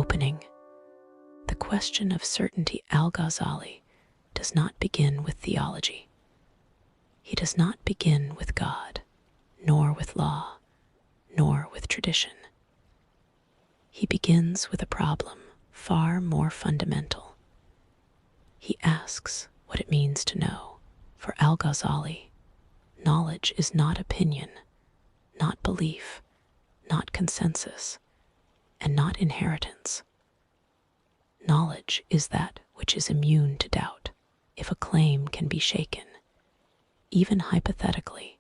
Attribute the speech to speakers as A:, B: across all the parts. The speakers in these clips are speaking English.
A: Opening. The question of certainty. Al-Ghazali does not begin with theology. He does not begin with God, nor with law, nor with tradition. He begins with a problem far more fundamental. He asks what it means to know. For Al-Ghazali, knowledge is not opinion, not belief, not consensus, and not inheritance. Knowledge is that which is immune to doubt. If a claim can be shaken, even hypothetically,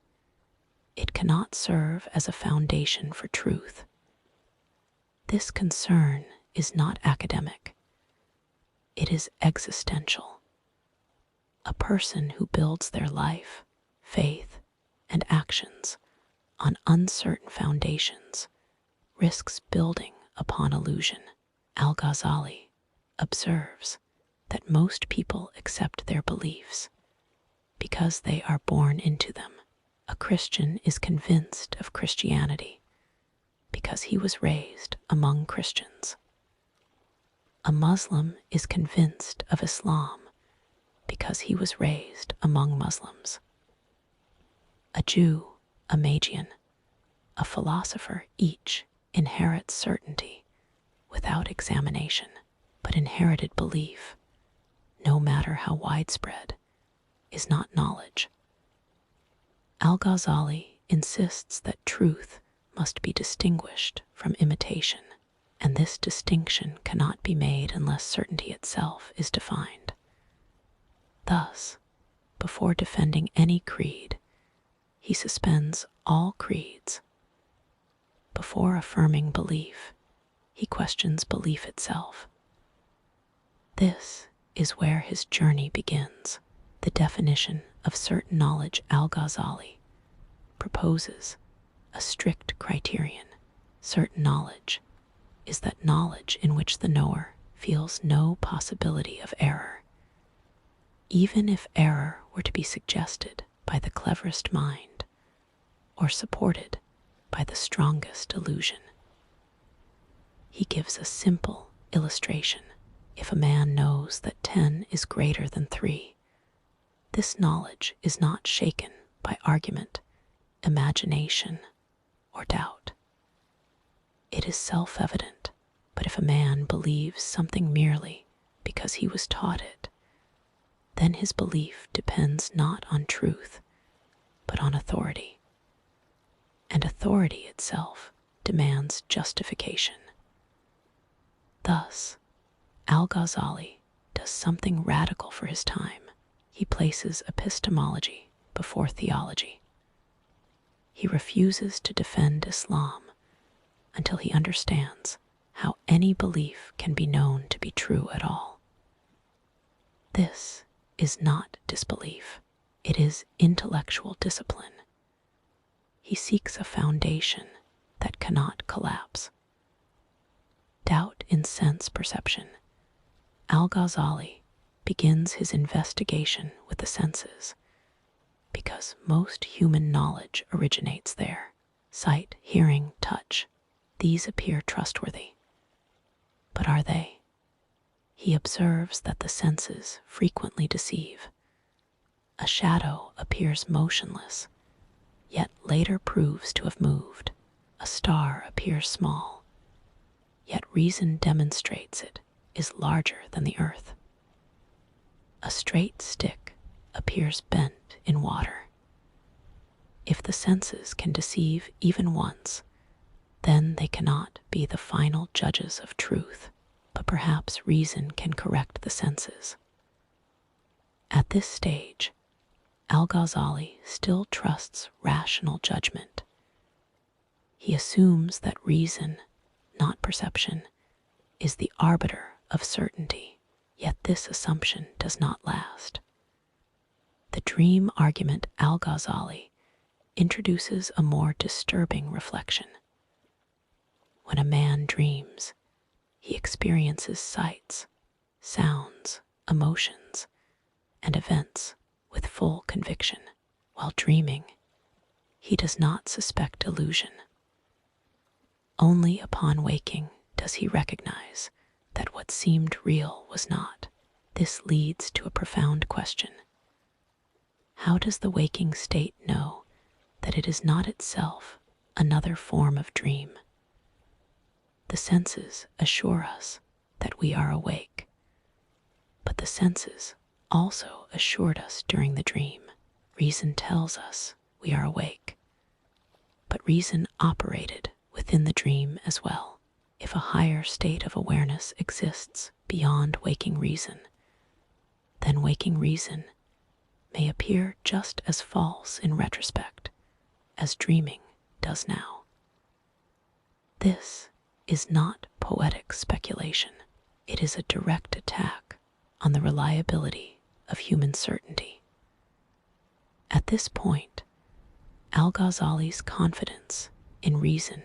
A: it cannot serve as a foundation for truth. This concern is not academic. It is existential. A person who builds their life, faith, and actions on uncertain foundations risks building upon illusion. Al-Ghazali observes that most people accept their beliefs because they are born into them. A Christian is convinced of Christianity because he was raised among Christians. A Muslim is convinced of Islam because he was raised among Muslims. A Jew, a Magian, a philosopher each inherits certainty without examination, but inherited belief, no matter how widespread, is not knowledge. Al-Ghazali insists that truth must be distinguished from imitation, and this distinction cannot be made unless certainty itself is defined. Thus, before defending any creed, he suspends all creeds. Before affirming belief, he questions belief itself. This is where his journey begins. The definition of certain knowledge. Al-Ghazali proposes a strict criterion. Certain knowledge is that knowledge in which the knower feels no possibility of error, even if error were to be suggested by the cleverest mind or supported by the strongest illusion. He gives a simple illustration. If a man knows that 10 is greater than 3, this knowledge is not shaken by argument, imagination, or doubt. It is self-evident, but if a man believes something merely because he was taught it, then his belief depends not on truth, but on authority. And authority itself demands justification. Thus, Al-Ghazali does something radical for his time. He places epistemology before theology. He refuses to defend Islam until he understands how any belief can be known to be true at all. This is not disbelief. It is intellectual discipline. He seeks a foundation that cannot collapse. Doubt in sense perception. Al-Ghazali begins his investigation with the senses because most human knowledge originates there. Sight, hearing, touch, these appear trustworthy. But are they? He observes that the senses frequently deceive. A shadow appears motionless, yet later proves to have moved. A star appears small, yet reason demonstrates it is larger than the earth. A straight stick appears bent in water. If the senses can deceive even once, then they cannot be the final judges of truth, but perhaps reason can correct the senses. At this stage, Al-Ghazali still trusts rational judgment. He assumes that reason, not perception, is the arbiter of certainty, yet this assumption does not last. The dream argument. Al-Ghazali introduces a more disturbing reflection. When a man dreams, he experiences sights, sounds, emotions, and events with full conviction. While dreaming, he does not suspect illusion. Only upon waking does he recognize that what seemed real was not. This leads to a profound question. How does the waking state know that it is not itself another form of dream? The senses assure us that we are awake, but the senses also assured us during the dream. Reason tells us we are awake, but reason operated within the dream as well. If a higher state of awareness exists beyond waking reason, then waking reason may appear just as false in retrospect as dreaming does now. This is not poetic speculation. It is a direct attack on the reliability of human certainty. At this point, Al-Ghazali's confidence in reason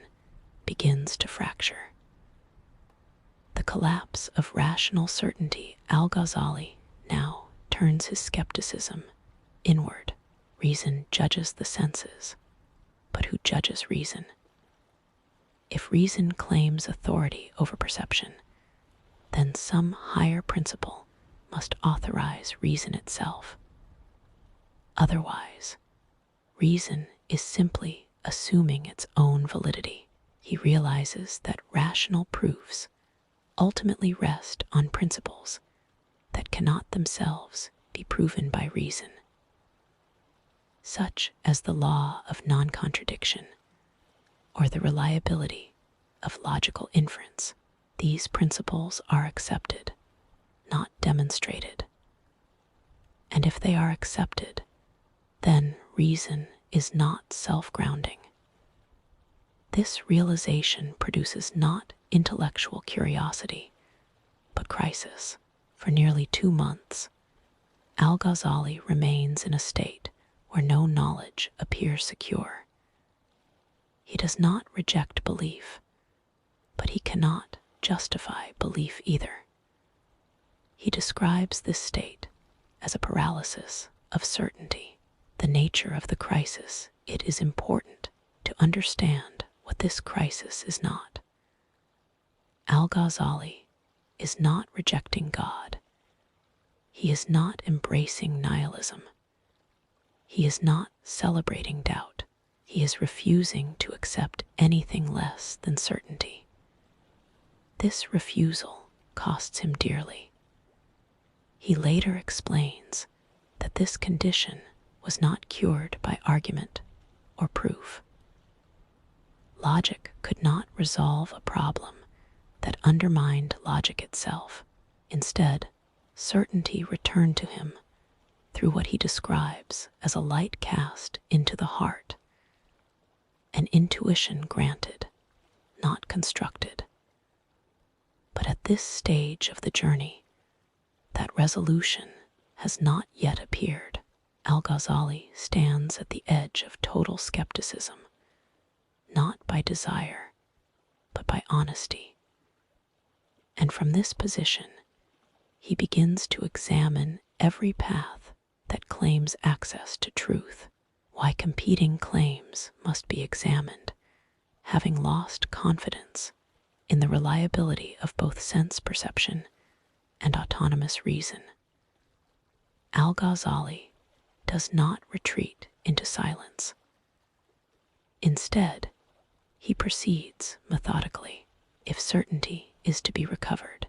A: begins to fracture. The collapse of rational certainty, Al-Ghazali now turns his skepticism inward. Reason judges the senses, but who judges reason? If reason claims authority over perception, then some higher principle must authorize reason itself. Otherwise, reason is simply assuming its own validity. He realizes that rational proofs ultimately rest on principles that cannot themselves be proven by reason, such as the law of non-contradiction or the reliability of logical inference. These principles are accepted, not demonstrated. And if they are accepted, then reason is not self-grounding. This realization produces not intellectual curiosity, but crisis. For nearly 2 months, Al-Ghazali remains in a state where no knowledge appears secure. He does not reject belief, but he cannot justify belief either. He describes this state as a paralysis of certainty. The nature of the crisis, it is important to understand what this crisis is not. Al-Ghazali is not rejecting God. He is not embracing nihilism. He is not celebrating doubt. He is refusing to accept anything less than certainty. This refusal costs him dearly. He later explains that this condition was not cured by argument or proof. Logic could not resolve a problem that undermined logic itself. Instead, certainty returned to him through what he describes as a light cast into the heart, an intuition granted, not constructed. But at this stage of the journey, that resolution has not yet appeared. Al-Ghazali stands at the edge of total skepticism, not by desire, but by honesty. And from this position, he begins to examine every path that claims access to truth. Why competing claims must be examined, having lost confidence in the reliability of both sense perception and autonomous reason. Al-Ghazali does not retreat into silence. Instead, he proceeds methodically. If certainty is to be recovered,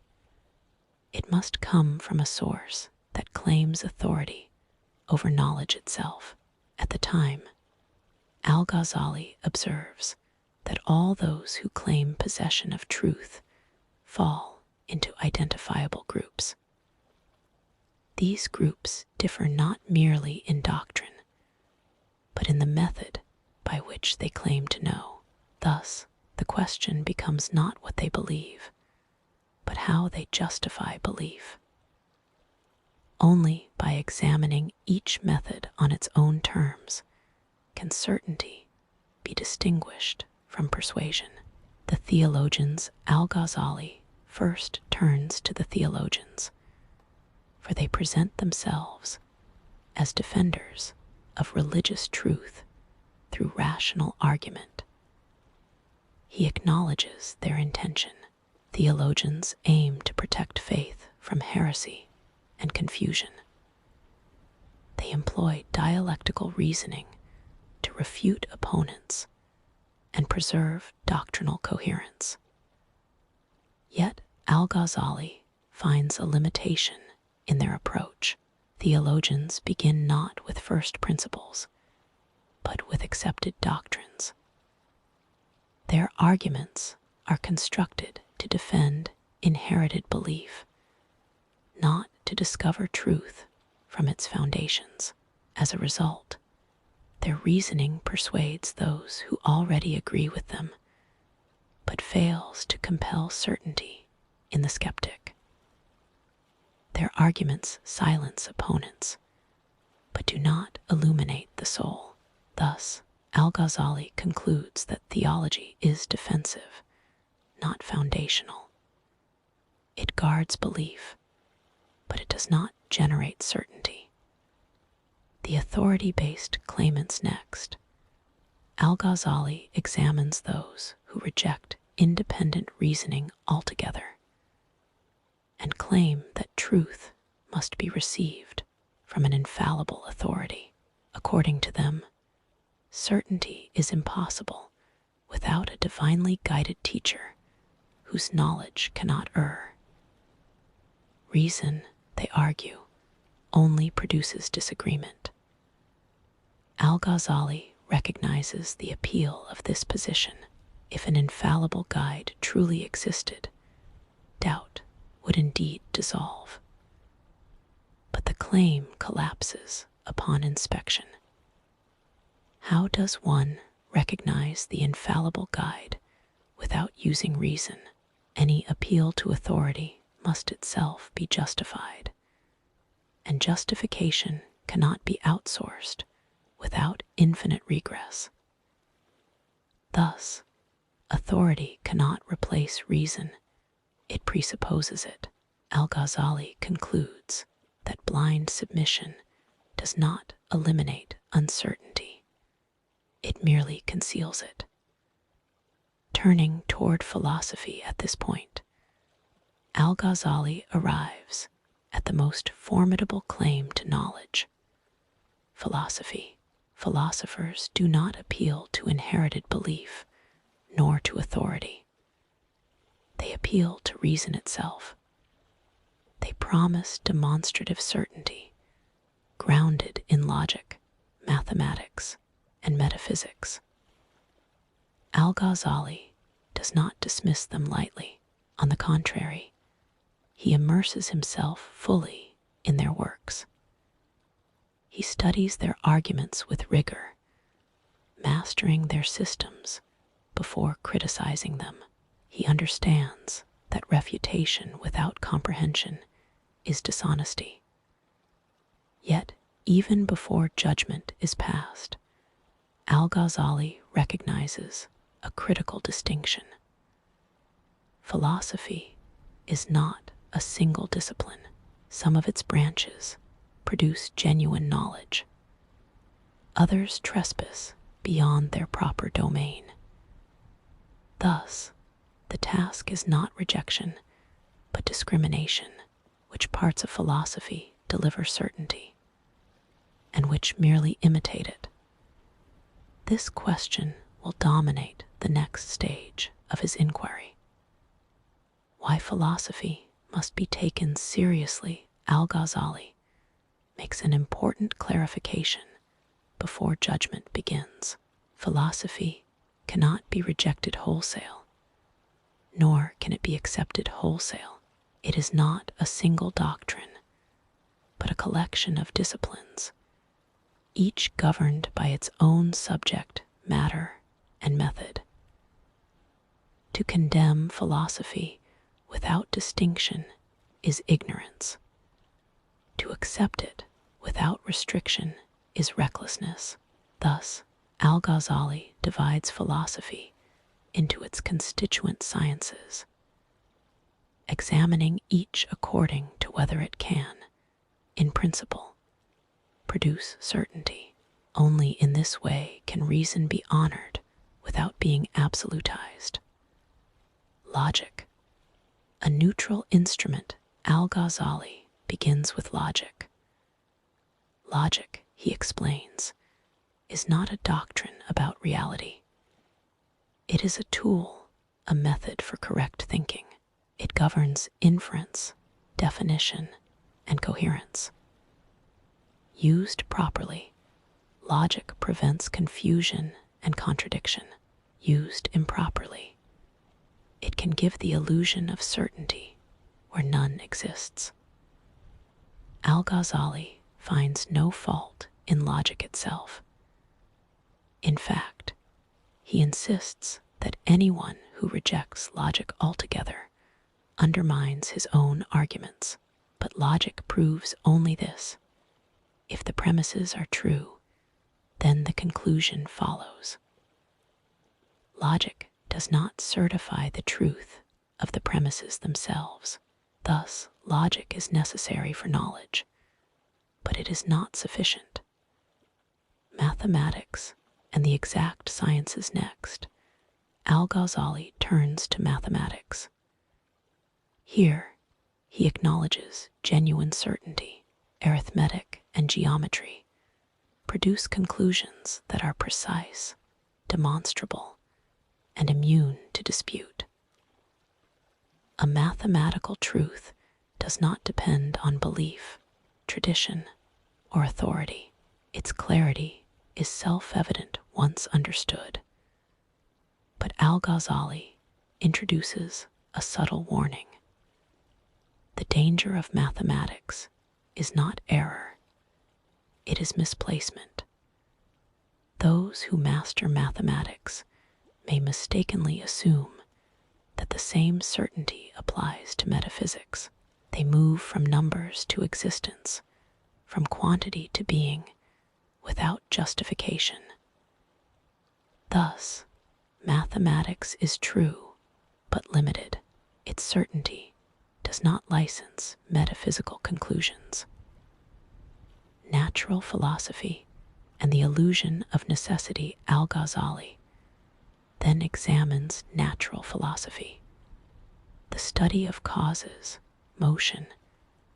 A: it must come from a source that claims authority over knowledge itself. At the time, Al-Ghazali observes that all those who claim possession of truth fall into identifiable groups. These groups differ not merely in doctrine, but in the method by which they claim to know. Thus, the question becomes not what they believe, but how they justify belief. Only by examining each method on its own terms can certainty be distinguished from persuasion. The theologians, Al-Ghazali first turns to the theologians, for they present themselves as defenders of religious truth through rational argument. He acknowledges their intention. Theologians aim to protect faith from heresy and confusion. They employ dialectical reasoning to refute opponents and preserve doctrinal coherence. Yet Al-Ghazali finds a limitation in their approach. Theologians begin not with first principles, but with accepted doctrines. Their arguments are constructed to defend inherited belief, not to discover truth from its foundations. As a result, their reasoning persuades those who already agree with them, but fails to compel certainty in the skeptic. Their arguments silence opponents, but do not illuminate the soul. Thus, Al-Ghazali concludes that theology is defensive, not foundational. It guards belief, but it does not generate certainty. The authority-based claimants next. Al-Ghazali examines those who reject independent reasoning altogether and claim that truth must be received from an infallible authority. According to them, certainty is impossible without a divinely guided teacher whose knowledge cannot err. Reason, they argue, only produces disagreement. Al-Ghazali recognizes the appeal of this position. If an infallible guide truly existed, doubt would indeed dissolve. But the claim collapses upon inspection. How does one recognize the infallible guide without using reason? Any appeal to authority must itself be justified, and justification cannot be outsourced without infinite regress. Thus, authority cannot replace reason, it presupposes it. Al-Ghazali concludes that blind submission does not eliminate uncertainty, it merely conceals it. Turning toward philosophy at this point, Al-Ghazali arrives at the most formidable claim to knowledge. Philosophy. Philosophers do not appeal to inherited belief, nor to authority. They appeal to reason itself. They promise demonstrative certainty, grounded in logic, mathematics, and metaphysics. Al-Ghazali does not dismiss them lightly. On the contrary, he immerses himself fully in their works. He studies their arguments with rigor, mastering their systems before criticizing them. He understands that refutation without comprehension is dishonesty. Yet, even before judgment is passed, Al-Ghazali recognizes a critical distinction. Philosophy is not a single discipline. Some of its branches produce genuine knowledge. Others trespass beyond their proper domain. Thus, the task is not rejection, but discrimination. Which parts of philosophy deliver certainty, and which merely imitate it? This question will dominate the next stage of his inquiry. Why philosophy must be taken seriously, Al-Ghazali makes an important clarification before judgment begins. Philosophy cannot be rejected wholesale, nor can it be accepted wholesale. It is not a single doctrine, but a collection of disciplines, each governed by its own subject, matter, and method. To condemn philosophy without distinction is ignorance. To accept it without restriction is recklessness. Thus, Al-Ghazali divides philosophy into its constituent sciences, examining each according to whether it can, in principle, produce certainty. Only in this way can reason be honored without being absolutized. Logic. A neutral instrument, Al-Ghazali begins with logic. Logic, he explains, is not a doctrine about reality. It is a tool, a method for correct thinking. It governs inference, definition, and coherence. Used properly, logic prevents confusion and contradiction. Used improperly, it can give the illusion of certainty where none exists. Al-Ghazali finds no fault in logic itself. In fact, he insists that anyone who rejects logic altogether undermines his own arguments. But logic proves only this: if the premises are true, then the conclusion follows. Logic does not certify the truth of the premises themselves. Thus, logic is necessary for knowledge, but it is not sufficient. Mathematics and the exact sciences next, Al-Ghazali turns to mathematics. Here, he acknowledges genuine certainty. Arithmetic and geometry produce conclusions that are precise, demonstrable, and immune to dispute. A mathematical truth does not depend on belief, tradition, or authority. Its clarity is self-evident once understood. But Al-Ghazali introduces a subtle warning. The danger of mathematics is not error, it is misplacement. Those who master mathematics may mistakenly assume that the same certainty applies to metaphysics. They move from numbers to existence, from quantity to being, without justification. Thus, mathematics is true, but limited. Its certainty does not license metaphysical conclusions. Natural philosophy and the illusion of necessity. Al-Ghazali then examines natural philosophy, the study of causes, motion,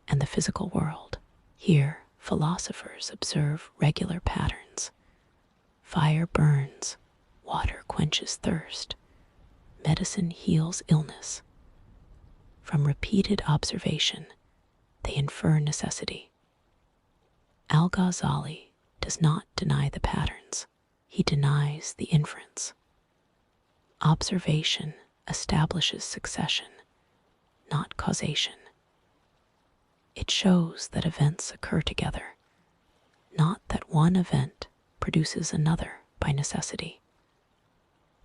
A: and the physical world. Here, philosophers observe regular patterns. Fire burns, water quenches thirst, medicine heals illness. From repeated observation, they infer necessity. Al-Ghazali does not deny the patterns, he denies the inference. Observation establishes succession, not causation. It shows that events occur together, not that one event produces another by necessity.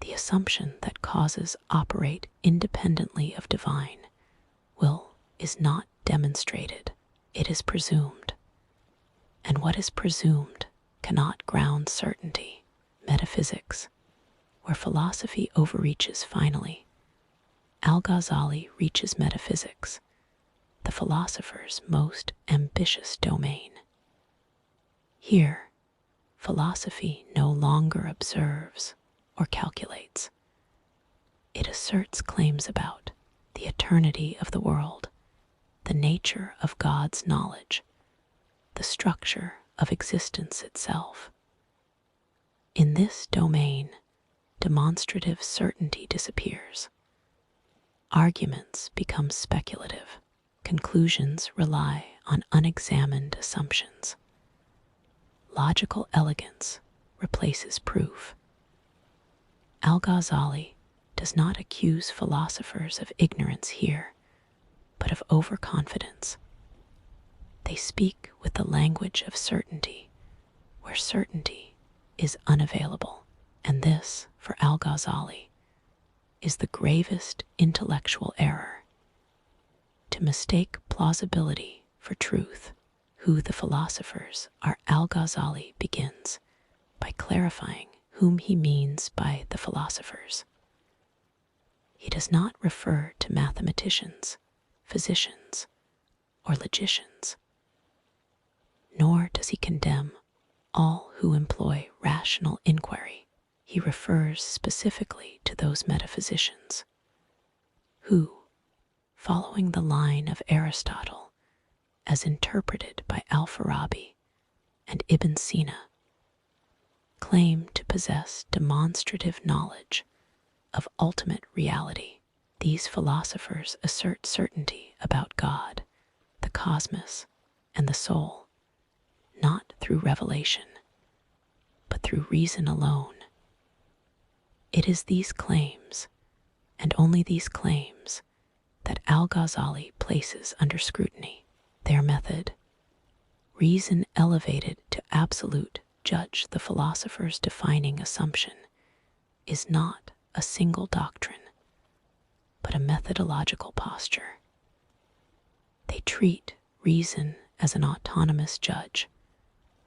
A: The assumption that causes operate independently of divine will is not demonstrated, it is presumed. And what is presumed cannot ground certainty. Metaphysics, where philosophy overreaches finally, Al-Ghazali reaches metaphysics, the philosopher's most ambitious domain. Here, philosophy no longer observes or calculates. It asserts claims about the eternity of the world, the nature of God's knowledge, the structure of existence itself. In this domain, demonstrative certainty disappears. Arguments become speculative. Conclusions rely on unexamined assumptions. Logical elegance replaces proof. Al-Ghazali does not accuse philosophers of ignorance here, but of overconfidence. They speak with the language of certainty, where certainty is unavailable, and this, for Al-Ghazali, is the gravest intellectual error. To mistake plausibility for truth. Who the philosophers are. Al-Ghazali begins by clarifying whom he means by the philosophers. He does not refer to mathematicians, physicians, or logicians, nor does he condemn all who employ rational inquiry. He refers specifically to those metaphysicians who, following the line of Aristotle as interpreted by Al-Farabi and Ibn Sina, claim to possess demonstrative knowledge of ultimate reality. These philosophers assert certainty about God, the cosmos, and the soul, not through revelation, but through reason alone. It is these claims, and only these claims, that Al-Ghazali places under scrutiny. Their method, reason elevated to absolute judge the philosopher's defining assumption, is not a single doctrine, but a methodological posture. They treat reason as an autonomous judge,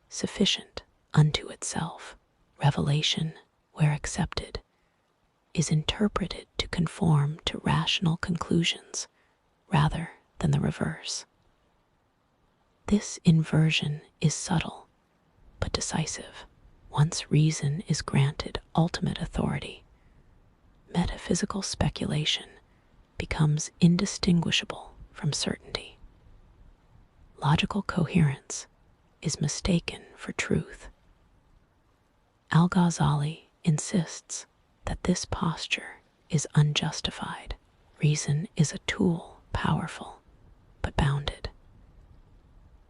A: sufficient unto itself. Revelation, where accepted, is interpreted to conform to rational conclusions rather than the reverse. This inversion is subtle but decisive. Once reason is granted ultimate authority, metaphysical speculation becomes indistinguishable from certainty. Logical coherence is mistaken for truth. Al-Ghazali insists that this posture is unjustified. Reason is a tool, powerful but bounded.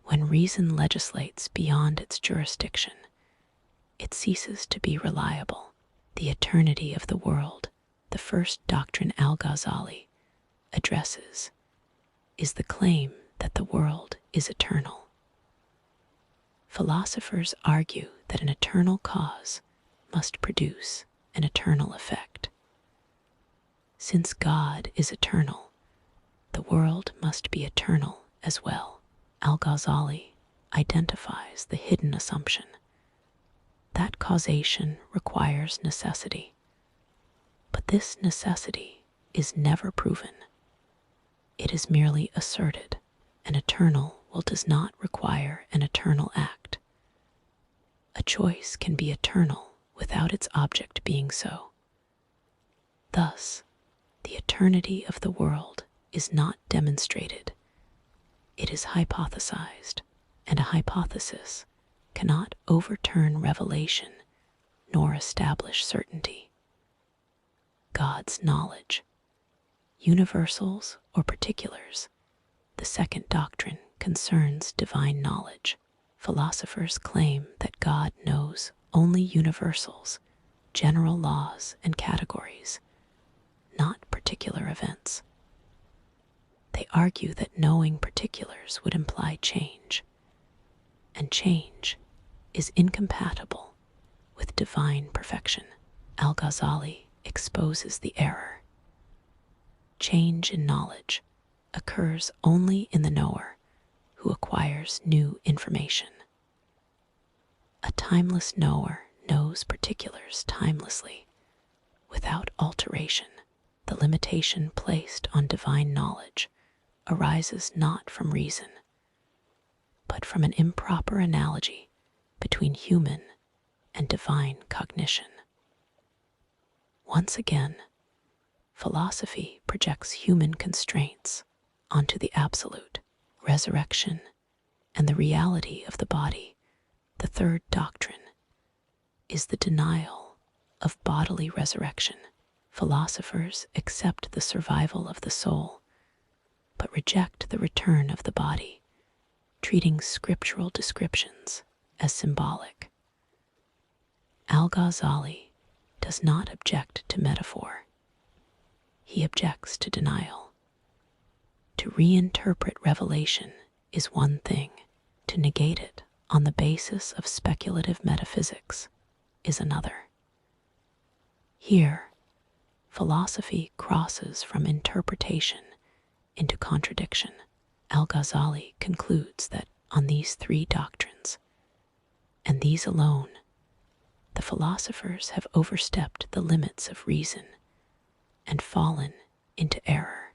A: When reason legislates beyond its jurisdiction, it ceases to be reliable. The eternity of the world, the first doctrine Al-Ghazali addresses, is the claim that the world is eternal. Philosophers argue that an eternal cause must produce an eternal effect. Since God is eternal, the world must be eternal as well. Al-Ghazali identifies the hidden assumption that causation requires necessity, but this necessity is never proven. It is merely asserted. An eternal will does not require an eternal act. A choice can be eternal without its object being so. Thus, the eternity of the world is not demonstrated. It is hypothesized, and a hypothesis cannot overturn revelation nor establish certainty. God's knowledge, universals or particulars. The second doctrine concerns divine knowledge. Philosophers claim that God knows only universals, general laws and categories, not particular events. They argue that knowing particulars would imply change, and change is incompatible with divine perfection. Al-Ghazali exposes the error. Change in knowledge occurs only in the knower who acquires new information. A timeless knower knows particulars timelessly, without alteration. The limitation placed on divine knowledge arises not from reason, but from an improper analogy between human and divine cognition. Once again, philosophy projects human constraints onto the absolute. Resurrection and the reality of the body, the third doctrine, is the denial of bodily resurrection. Philosophers accept the survival of the soul, but reject the return of the body, treating scriptural descriptions as symbolic. Al-Ghazali does not object to metaphor. He objects to denial. To reinterpret revelation is one thing. To negate it on the basis of speculative metaphysics is another. Here, philosophy crosses from interpretation into contradiction. Al-Ghazali concludes that on these three doctrines, and these alone, the philosophers have overstepped the limits of reason and fallen into error.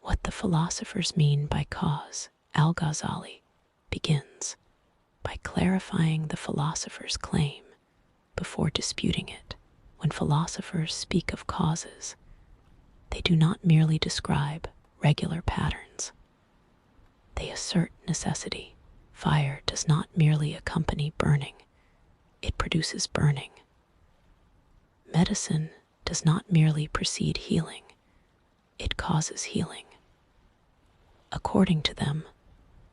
A: What the philosophers mean by cause, Al-Ghazali begins by clarifying the philosopher's claim before disputing it. When philosophers speak of causes, They do not merely describe regular patterns. They assert necessity. Fire does not merely accompany burning, it produces burning. Medicine does not merely precede healing, it causes healing. According to them,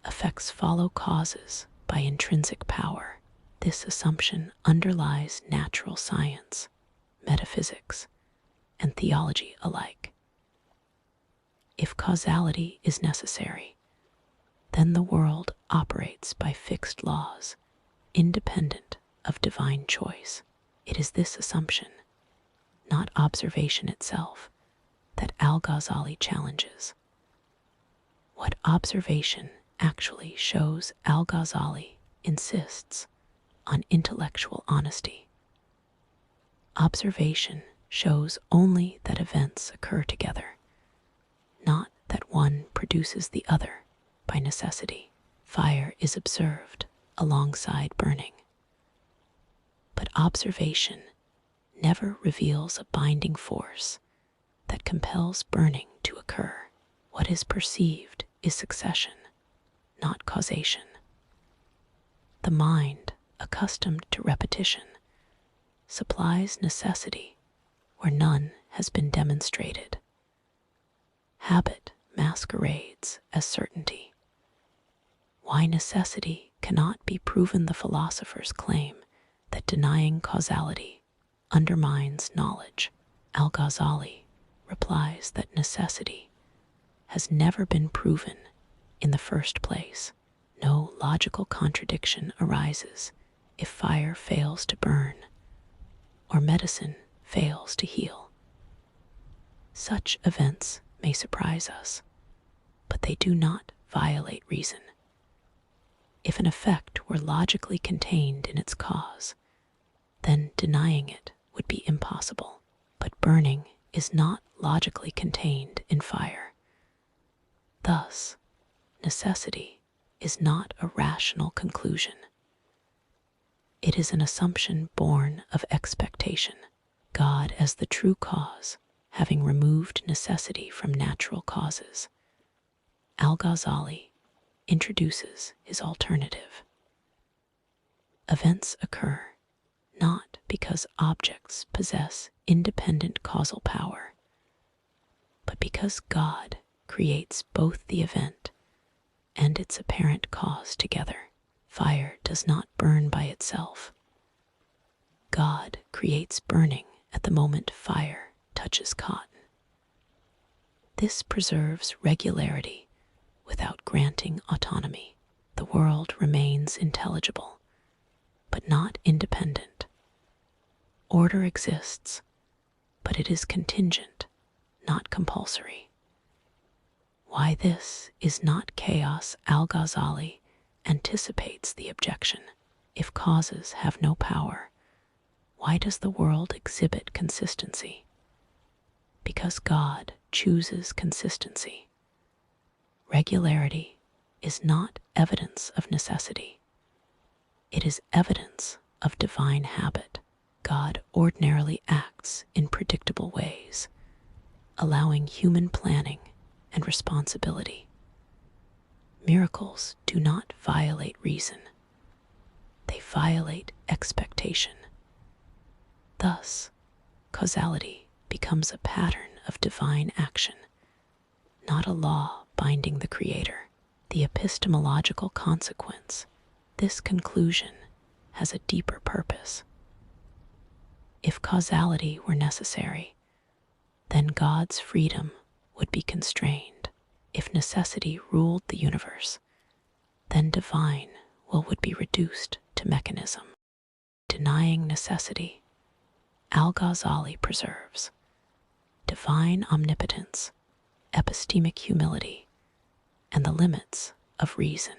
A: effects follow causes by intrinsic power. This assumption underlies natural science, metaphysics, and theology alike. If causality is necessary, then the world operates by fixed laws, independent of divine choice. It is this assumption, not observation itself, that Al-Ghazali challenges. What observation actually shows Al-Ghazali insists on intellectual honesty. Observation shows only that events occur together, not that one produces the other by necessity. Fire is observed alongside burning. But observation never reveals a binding force that compels burning to occur. What is perceived is succession, not causation. The mind, accustomed to repetition, supplies necessity where none has been demonstrated. Habit masquerades as certainty. Why necessity cannot be proven? The philosophers claim that denying causality undermines knowledge. Al-Ghazali replies that necessity has never been proven in the first place. No logical contradiction arises if fire fails to burn or medicine fails to heal. Such events may surprise us, but they do not violate reason. If an effect were logically contained in its cause, then denying it would be impossible. But burning is not logically contained in fire. Thus, necessity is not a rational conclusion. It is an assumption born of expectation. God as the true cause, having removed necessity from natural causes, Al-Ghazali introduces his alternative. Events occur not because objects possess independent causal power, but because God creates both the event and its apparent cause together. Fire does not burn by itself. God creates burning at the moment fire touches cotton. This preserves regularity without granting autonomy. The world remains intelligible, but not independent. Order exists, but it is contingent, not compulsory. Why this is not chaos? Al-Ghazali anticipates the objection. If causes have no power, why does the world exhibit consistency? Because God chooses consistency. Regularity is not evidence of necessity. It is evidence of divine habit. God ordinarily acts in predictable ways, allowing human planning and responsibility. Miracles do not violate reason. They violate expectation. Thus, causality becomes a pattern of divine action, not a law binding the Creator. The epistemological consequence, this conclusion has a deeper purpose. If causality were necessary, then God's freedom would be constrained. If necessity ruled the universe, then divine will would be reduced to mechanism. Denying necessity, Al-Ghazali preserves divine omnipotence, epistemic humility, and the limits of reason.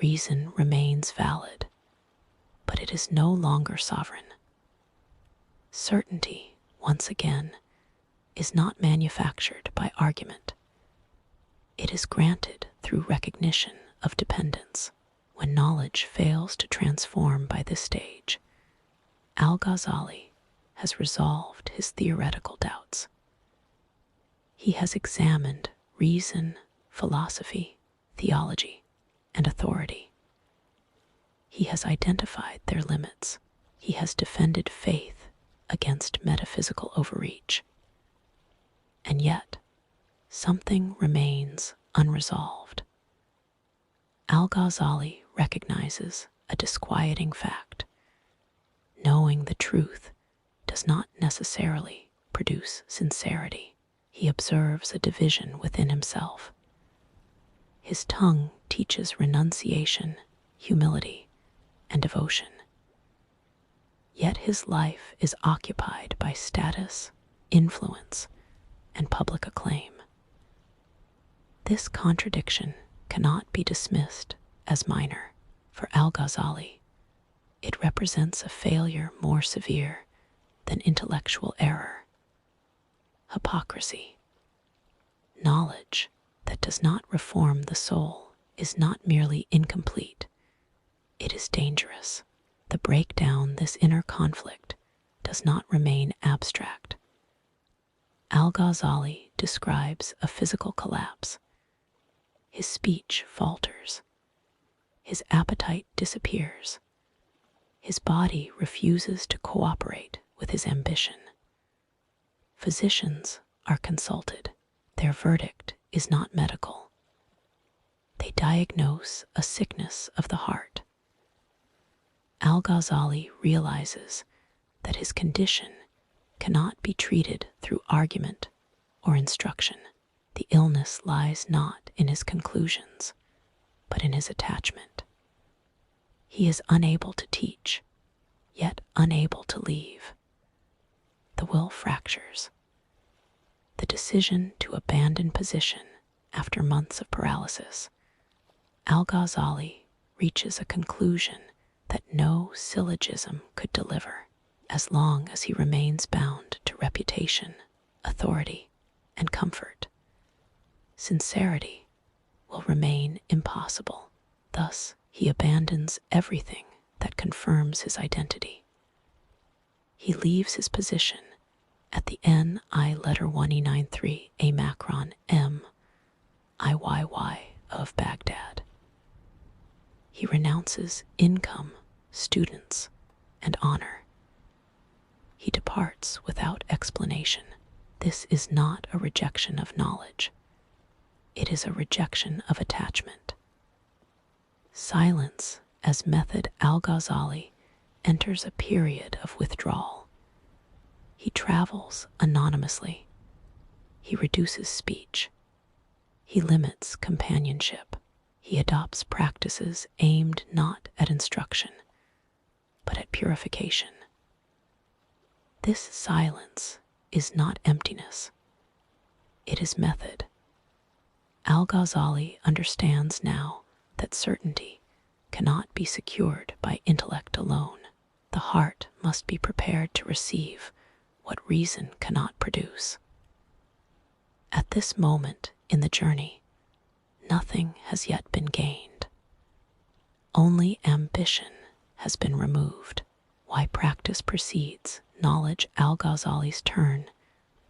A: Reason remains valid, but it is no longer sovereign. Certainty, once again, is not manufactured by argument. It is granted through recognition of dependence. When knowledge fails to transform by this stage, Al-Ghazali has resolved his theoretical doubts. He has examined reason, philosophy, theology, and authority. He has identified their limits. He has defended faith against metaphysical overreach. And yet, something remains unresolved. Al-Ghazali recognizes a disquieting fact. Knowing the truth does not necessarily produce sincerity. He observes a division within himself. His tongue teaches renunciation, humility, and devotion. Yet his life is occupied by status, influence, and public acclaim. This contradiction cannot be dismissed as minor. For Al-Ghazali, it represents a failure more severe than intellectual error. Hypocrisy. Knowledge that does not reform the soul is not merely incomplete, it is dangerous. The breakdown this inner conflict does not remain abstract. Al-Ghazali describes a physical collapse. His speech falters. His appetite disappears. His body refuses to cooperate with his ambition. Physicians are consulted. Their verdict is not medical. They diagnose a sickness of the heart. Al-Ghazali realizes that his condition cannot be treated through argument or instruction. The illness lies not in his conclusions, but in his attachment. He is unable to teach, yet unable to leave. The will fractures. The decision to abandon position after months of paralysis. Al-Ghazali reaches a conclusion that no syllogism could deliver as long as he remains bound to reputation, authority, and comfort. Sincerity will remain impossible. Thus, he abandons everything that confirms his identity. He leaves his position at the NI letter 1E93 A Macron M IYY of Baghdad. He renounces income, students, and honor. He departs without explanation. This is not a rejection of knowledge. It is a rejection of attachment. Silence as method. Al-Ghazali enters a period of withdrawal. He travels anonymously. He reduces speech. He limits companionship. He adopts practices aimed not at instruction, but at purification. This silence is not emptiness. It is method. Al-Ghazali understands now that certainty cannot be secured by intellect alone. The heart must be prepared to receive what reason cannot produce. At this moment in the journey, nothing has yet been gained. Only ambition has been removed. Why practice precedes knowledge. Al-Ghazali's turn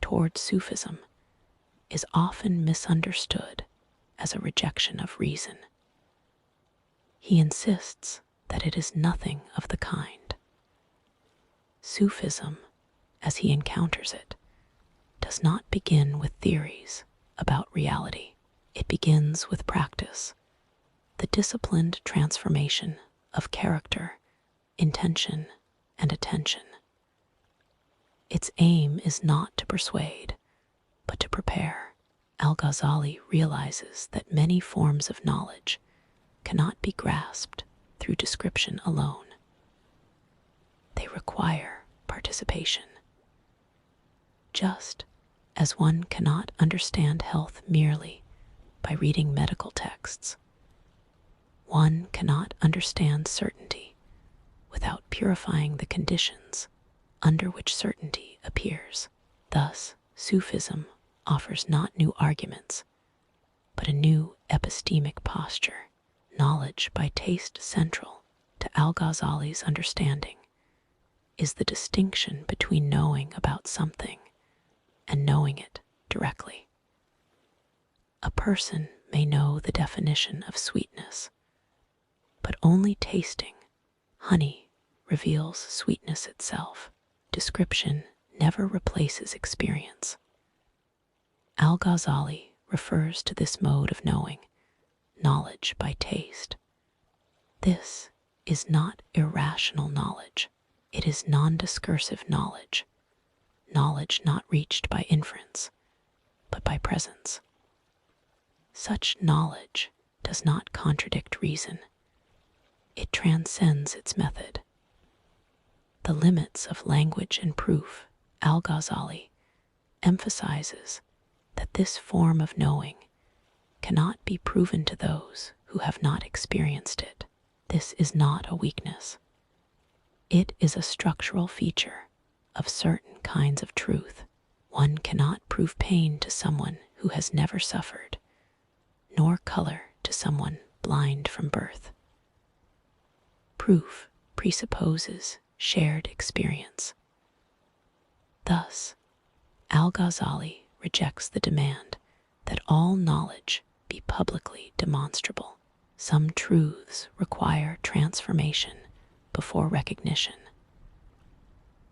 A: toward Sufism is often misunderstood as a rejection of reason. He insists that it is nothing of the kind. Sufism, as he encounters it, does not begin with theories about reality. It begins with practice, the disciplined transformation of character, intention, and attention. Its aim is not to persuade, but to prepare. Al-Ghazali realizes that many forms of knowledge cannot be grasped through description alone. They require participation. Just as one cannot understand health merely by reading medical texts, one cannot understand certainty without purifying the conditions under which certainty appears. Thus, Sufism offers not new arguments, but a new epistemic posture. Knowledge by taste central to Al-Ghazali's understanding is the distinction between knowing about something and knowing it directly. A person may know the definition of sweetness, but only tasting honey reveals sweetness itself. Description never replaces experience. Al-Ghazali refers to this mode of knowing, knowledge by taste. This is not irrational knowledge. It is non-discursive knowledge, knowledge not reached by inference, but by presence. Such knowledge does not contradict reason. It transcends its method. The limits of language and proof, Al-Ghazali emphasizes that this form of knowing cannot be proven to those who have not experienced it. This is not a weakness. It is a structural feature of certain kinds of truth. One cannot prove pain to someone who has never suffered, nor color to someone blind from birth. Proof presupposes shared experience. Thus, Al-Ghazali rejects the demand that all knowledge be publicly demonstrable. Some truths require transformation before recognition.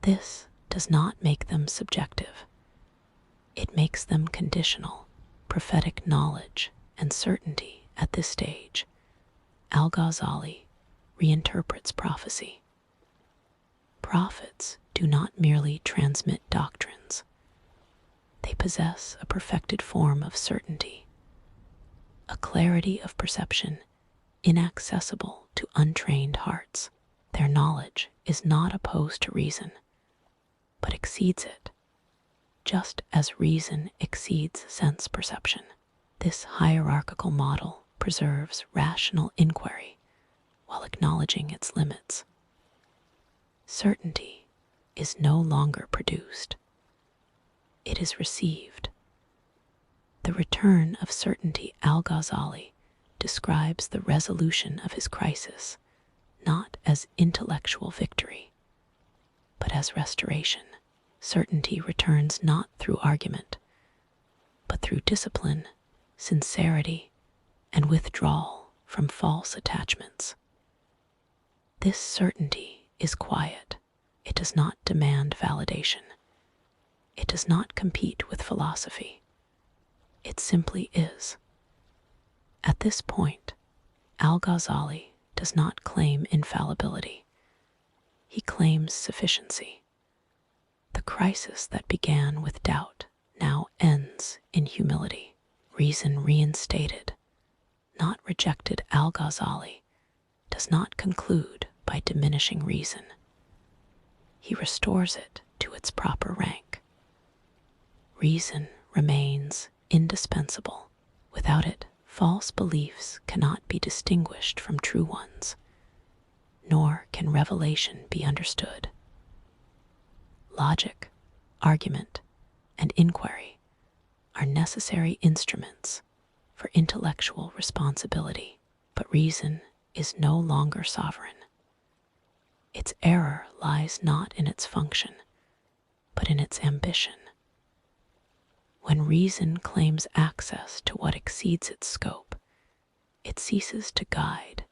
A: This does not make them subjective. It makes them conditional. Prophetic knowledge and certainty at this stage, Al-Ghazali reinterprets prophecy. Prophets do not merely transmit doctrines. They possess a perfected form of certainty, a clarity of perception inaccessible to untrained hearts. Their knowledge is not opposed to reason, but exceeds it, just as reason exceeds sense perception. This hierarchical model preserves rational inquiry while acknowledging its limits. Certainty is no longer produced. It is received. The return of certainty, Al-Ghazali describes the resolution of his crisis not as intellectual victory, but as restoration. Certainty returns not through argument, but through discipline, sincerity, and withdrawal from false attachments. This certainty is quiet. It does not demand validation. It does not compete with philosophy. It simply is. At this point, Al-Ghazali does not claim infallibility. He claims sufficiency. The crisis that began with doubt now ends in humility. Reason reinstated, not rejected. Al-Ghazali does not conclude by diminishing reason. He restores it to its proper rank. Reason remains indispensable. Without it, false beliefs cannot be distinguished from true ones, nor can revelation be understood. Logic, argument, and inquiry are necessary instruments for intellectual responsibility, but reason is no longer sovereign. Its error lies not in its function, but in its ambition. When reason claims access to what exceeds its scope, it ceases to guide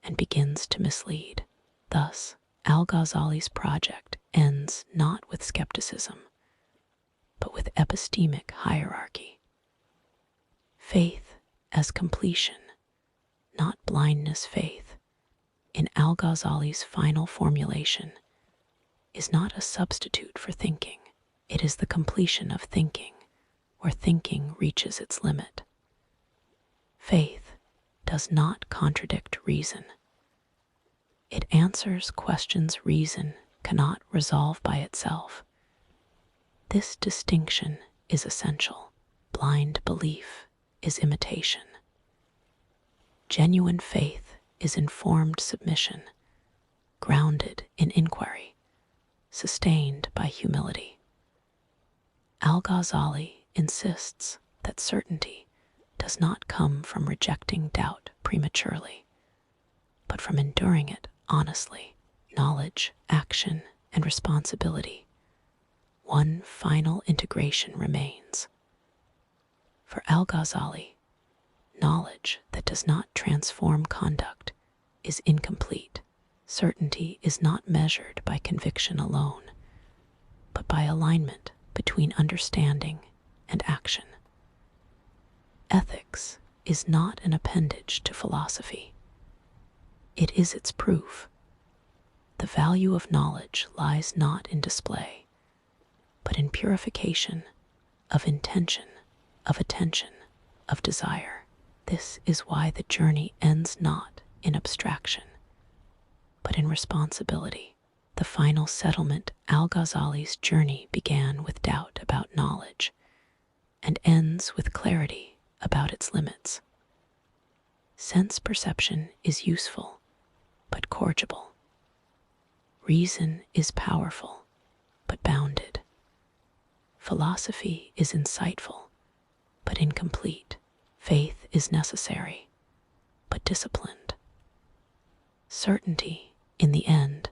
A: and begins to mislead. Thus, Al-Ghazali's project ends not with skepticism, but with epistemic hierarchy. Faith as completion, not blindness. Faith, in Al-Ghazali's final formulation, is not a substitute for thinking. It is the completion of thinking, where thinking reaches its limit. Faith does not contradict reason. It answers questions reason cannot resolve by itself. This distinction is essential. Blind belief is imitation. Genuine faith is informed submission, grounded in inquiry, sustained by humility. Al-Ghazali insists that certainty does not come from rejecting doubt prematurely, but from enduring it honestly. Knowledge, action, and responsibility. One final integration remains. For Al-Ghazali, Knowledge that does not transform conduct is incomplete. Certainty is not measured by conviction alone, but by alignment between understanding and action. Ethics is not an appendage to philosophy. It is its proof. The value of knowledge lies not in display, but in purification of intention, of attention, of desire. This is why the journey ends not in abstraction, but in responsibility. The final settlement. Al-Ghazali's journey began with doubt about knowledge and ends with clarity about its limits. Sense perception is useful, but corrigible. Reason is powerful, but bounded. Philosophy is insightful, but incomplete. Faith is necessary, but disciplined. Certainty, in the end,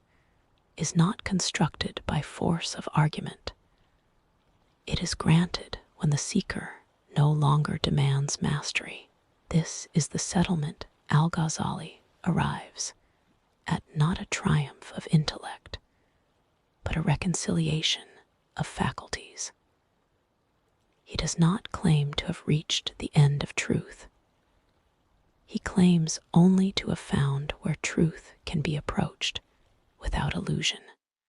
A: is not constructed by force of argument. It is granted when the seeker no longer demands mastery. This is the settlement Al-Ghazali arrives at, not a triumph of intellect, but a reconciliation of faculties. He does not claim to have reached the end of truth. He claims only to have found where truth can be approached without illusion.